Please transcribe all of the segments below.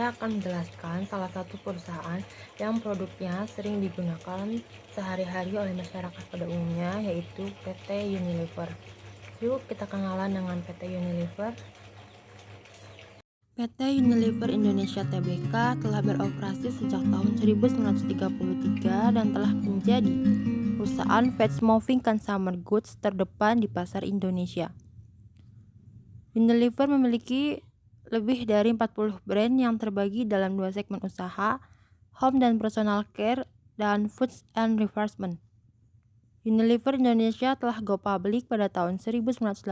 saya akan menjelaskan salah satu perusahaan yang produknya sering digunakan sehari-hari oleh masyarakat pada umumnya, yaitu PT Unilever. Yuk kita kenalan dengan PT Unilever. PT Unilever Indonesia Tbk telah beroperasi sejak tahun 1933 dan telah menjadi perusahaan fast moving consumer goods terdepan di pasar Indonesia. Unilever memiliki lebih dari 40 brand yang terbagi dalam dua segmen usaha, home dan personal care, dan foods and refreshment. Unilever Indonesia telah go public pada tahun 1982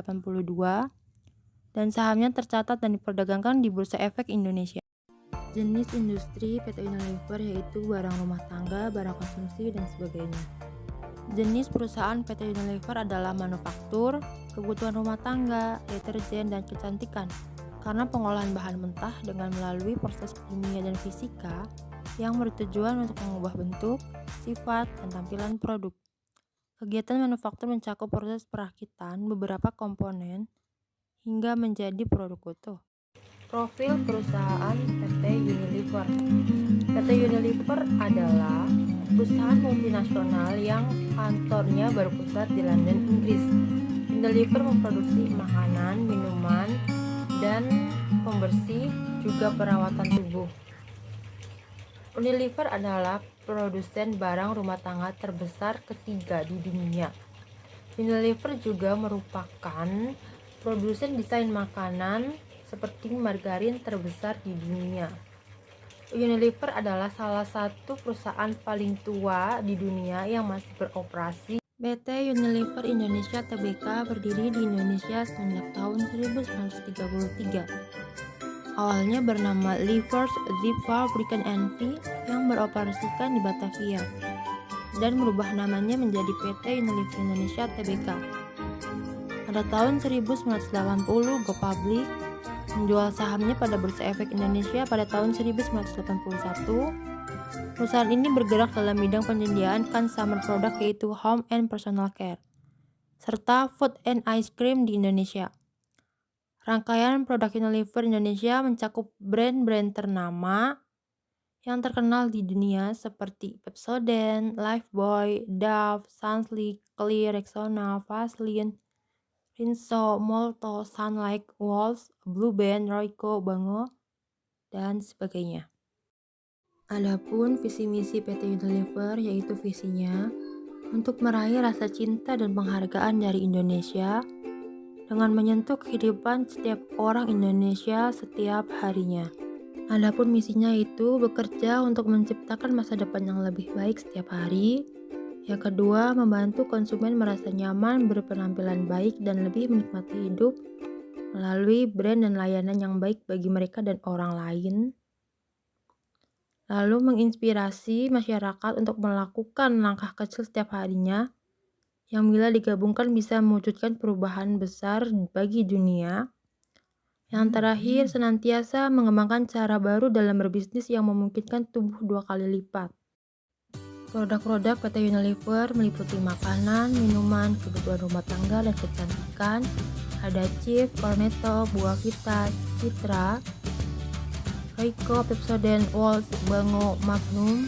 dan sahamnya tercatat dan diperdagangkan di Bursa Efek Indonesia. Jenis industri PT Unilever yaitu barang rumah tangga, barang konsumsi, dan sebagainya. Jenis perusahaan PT Unilever adalah manufaktur, kebutuhan rumah tangga, deterjen, dan kecantikan karena pengolahan bahan mentah dengan melalui proses kimia dan fisika yang bertujuan untuk mengubah bentuk, sifat, dan tampilan produk. Kegiatan manufaktur mencakup proses perakitan beberapa komponen hingga menjadi produk utuh. Profil perusahaan PT Unilever. PT Unilever adalah perusahaan multinasional yang kantornya berpusat di London, Inggris. Unilever memproduksi makanan, minuman, dan pembersih, juga perawatan tubuh. Unilever adalah produsen barang rumah tangga terbesar ketiga di dunia. Unilever juga merupakan produsen desain makanan seperti margarin terbesar di dunia. Unilever adalah salah satu perusahaan paling tua di dunia yang masih beroperasi. PT Unilever Indonesia Tbk berdiri di Indonesia semenjak tahun 1933. Awalnya bernama Livers Zip Fabriken N.V. yang beroperasikan di Batavia dan merubah namanya menjadi PT Unilever Indonesia Tbk. Pada tahun 1980 go public, menjual sahamnya pada Bursa Efek Indonesia pada tahun 1981. Perusahaan ini bergerak dalam bidang penyediaan consumer product yaitu home and personal care, serta food and ice cream di Indonesia. Rangkaian produk Unilever Indonesia mencakup brand-brand ternama yang terkenal di dunia seperti Pepsodent, Lifebuoy, Dove, Sunsilk, Clear, Rexona, Vaseline, Rinso, Molto, Sunlight, Walls, Blue Band, Royco, Bango, dan sebagainya. Adapun visi misi PT Unilever yaitu visinya untuk meraih rasa cinta dan penghargaan dari Indonesia dengan menyentuh kehidupan setiap orang Indonesia setiap harinya. Adapun misinya itu bekerja untuk menciptakan masa depan yang lebih baik setiap hari. Yang kedua, membantu konsumen merasa nyaman, berpenampilan baik, dan lebih menikmati hidup melalui brand dan layanan yang baik bagi mereka dan orang lain. Lalu menginspirasi masyarakat untuk melakukan langkah kecil setiap harinya yang bila digabungkan bisa mewujudkan perubahan besar bagi dunia. Yang terakhir, senantiasa mengembangkan cara baru dalam berbisnis yang memungkinkan tumbuh 2 kali lipat. Produk-produk PT Unilever meliputi makanan, minuman, kebutuhan rumah tangga, dan kecantikan. Ada Cif, Cornetto, Buah Vita, Citra, Royco, Pepsodent, Walls, Bango, Magnum.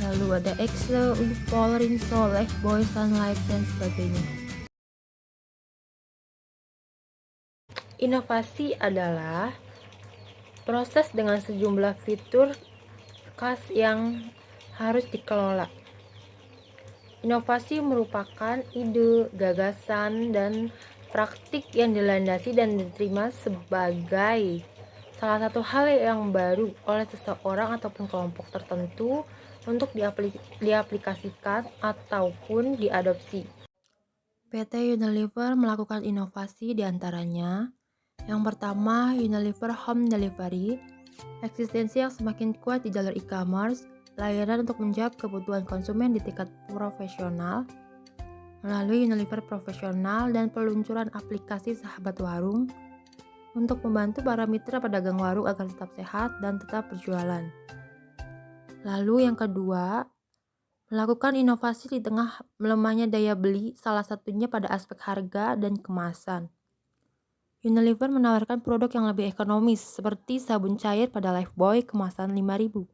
Lalu ada Excel, Pol, Rinso, Lifebuoy, Sunlight, dan sebagainya. Inovasi adalah proses dengan sejumlah fitur khas yang harus dikelola. Inovasi merupakan ide, gagasan, dan praktik yang dilandasi dan diterima sebagai salah satu hal yang baru oleh seseorang ataupun kelompok tertentu untuk diaplikasikan ataupun diadopsi. PT Unilever melakukan inovasi diantaranya. Yang pertama, Unilever Home Delivery. Eksistensi yang semakin kuat di jalur e-commerce, layanan untuk menjawab kebutuhan konsumen di tingkat profesional melalui Unilever Profesional dan peluncuran aplikasi Sahabat Warung untuk membantu para mitra pedagang warung agar tetap sehat dan tetap berjualan. Lalu yang kedua, melakukan inovasi di tengah melemahnya daya beli, salah satunya pada aspek harga dan kemasan. Unilever menawarkan produk yang lebih ekonomis seperti sabun cair pada Lifebuoy kemasan 5.000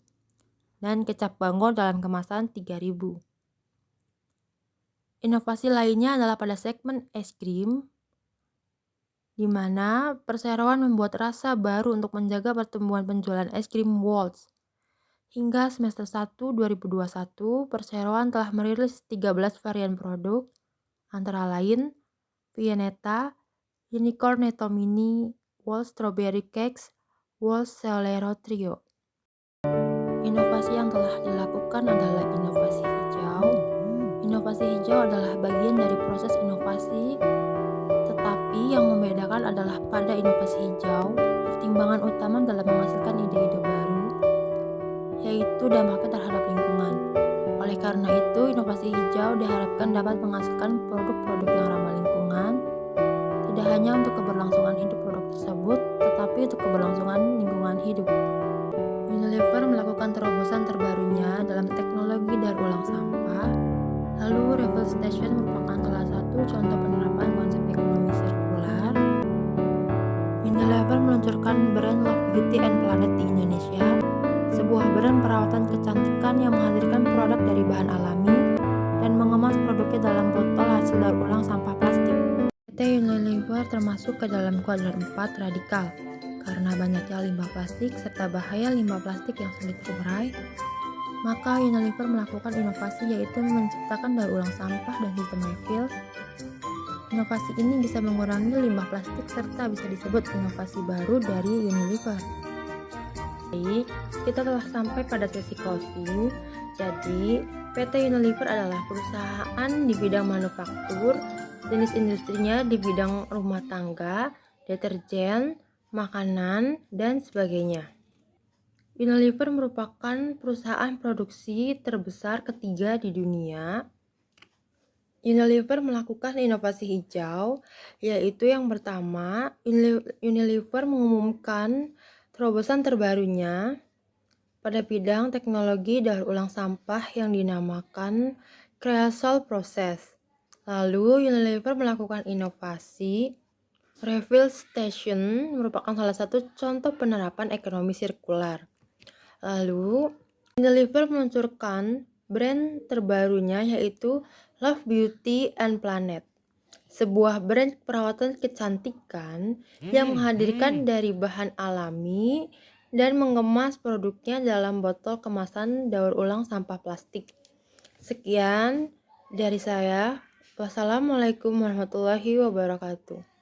dan kecap Bango dalam kemasan 3.000. Inovasi lainnya adalah pada segmen es krim, di mana perseroan membuat rasa baru untuk menjaga pertumbuhan penjualan es krim Waltz. Hingga semester 1 2021, perseroan telah merilis 13 varian produk, antara lain Viennetta, Unicorn Netto Mini, Waltz Strawberry Cakes, Waltz Solero Trio. Inovasi yang telah dilakukan adalah inovasi hijau. Inovasi hijau adalah bagian dari proses inovasi, tetapi yang membedakan adalah pada inovasi hijau, pertimbangan utama dalam menghasilkan ide-ide baru, yaitu dampaknya terhadap lingkungan. Oleh karena itu, inovasi hijau diharapkan dapat menghasilkan produk-produk yang ramah lingkungan, tidak hanya untuk keberlangsungan hidup produk tersebut, tetapi untuk keberlangsungan lingkungan hidup. Unilever melakukan terobosan terbarunya dalam teknologi daur ulang sampah. Lalu, refill station merupakan salah satu contoh penerapan konsep ekonomi sirkular. Unilever meluncurkan brand Love Beauty and Planet di Indonesia, sebuah brand perawatan kecantikan yang menghadirkan produk dari bahan alami dan mengemas produknya dalam botol hasil daur ulang sampah plastik. PT Unilever termasuk ke dalam kuadran 4 radikal karena banyaknya limbah plastik serta bahaya limbah plastik yang sulit terurai. Maka Unilever melakukan inovasi, yaitu menciptakan daur ulang sampah dan sistem refill. Inovasi ini bisa mengurangi limbah plastik serta bisa disebut inovasi baru dari Unilever. Baik, kita telah sampai pada sesi closing. Jadi, PT Unilever adalah perusahaan di bidang manufaktur, jenis industrinya di bidang rumah tangga, deterjen, makanan, dan sebagainya. Unilever merupakan perusahaan produksi terbesar ketiga di dunia. Unilever melakukan inovasi hijau, yaitu yang pertama, Unilever mengumumkan terobosan terbarunya pada bidang teknologi daur ulang sampah yang dinamakan Creosol Process. Lalu Unilever melakukan inovasi refill station, merupakan salah satu contoh penerapan ekonomi sirkular. Lalu Unilever meluncurkan brand terbarunya, yaitu Love Beauty and Planet, sebuah brand perawatan kecantikan yang menghadirkan dari bahan alami dan mengemas produknya dalam botol kemasan daur ulang sampah plastik. Sekian dari saya. Wassalamualaikum warahmatullahi wabarakatuh.